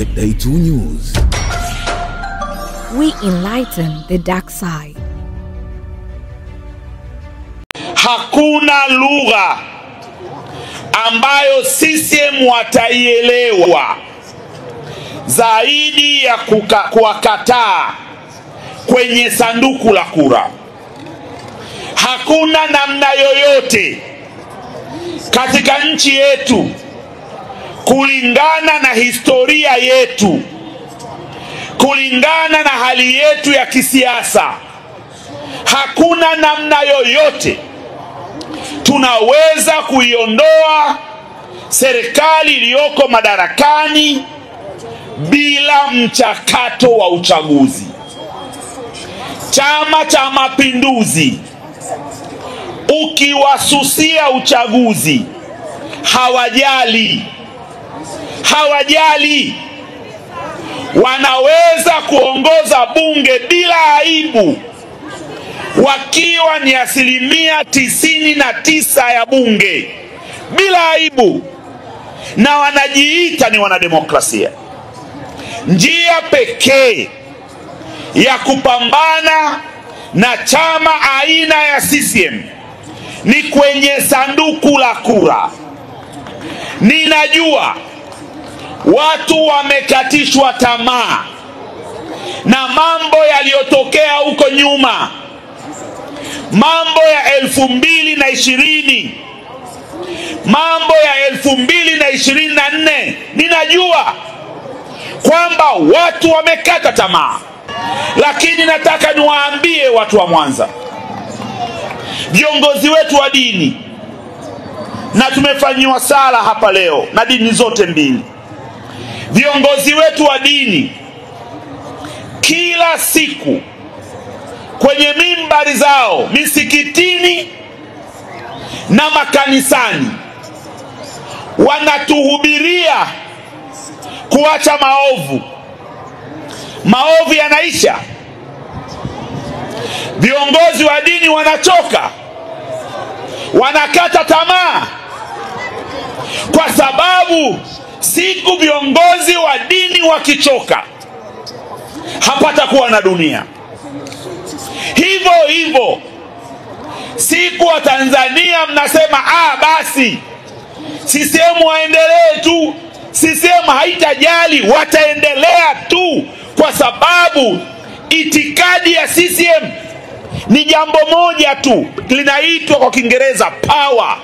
Day 2 News. We enlighten the dark side. Hakuna lugha ambayo CCM wataielewa zaidi ya kuwakataa kwenye sanduku la kura. Hakuna namna yoyote katika nchi yetu, kulingana na historia yetu, kulingana na hali yetu ya kisiasa, hakuna namna yoyote tunaweza kuiondoa serikali iliyoko madarakani bila mchakato wa uchaguzi. Chama cha Mapinduzi ukiwasusia uchaguzi, hawajali. Wanaweza kuongoza bunge bila aibu wakiwa ni 99% ya bunge bila aibu, na wanajiita ni wanademokrasia. Njia pekee ya kupambana na chama aina ya CCM ni kwenye sanduku la kura. Ninajua watu wamekatishwa tamaa na mambo yaliyotokea huko nyuma, mambo ya 2020, mambo ya 2024. Ninajua kwamba watu wamekata tamaa, lakini nataka niwaambie watu wa Mwanza, viongozi wetu wa dini, na tumefanyiwa sala hapa leo na dini zote mbili. Viongozi wetu wa dini kila siku kwenye mimbari zao, misikitini na makanisani, wanatuhubiria kuacha maovu. Maovu yanaisha. Viongozi wa dini wanachoka, wanakata tamaa, kwa sababu siku viongozi wa dini wakichoka, hapata kuwa na dunia. Hivyo siku wa Tanzania mnasema basi CCM waendelee tu, CCM haitajali, wataendelea tu, kwa sababu itikadi ya CCM ni jambo moja tu, linaitwa kwa Kiingereza power.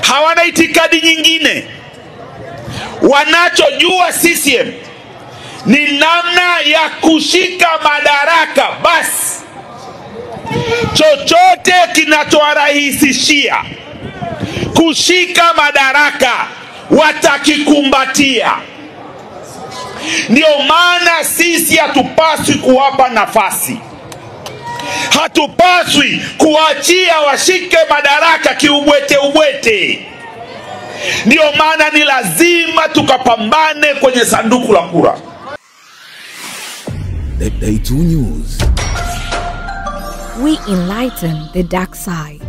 Hawana itikadi nyingine. Wanachojua CCM ni namna ya kushika madaraka basi. Chochote kinachowarahisishia kushika madaraka watakikumbatia. Ndio maana sisi hatupaswi kuwapa nafasi, hatupaswi kuachia washike madaraka kiubwete. Ndio maana ni lazima tukapambane kwenye sanduku la kura. Day 2 News. We enlighten the dark side.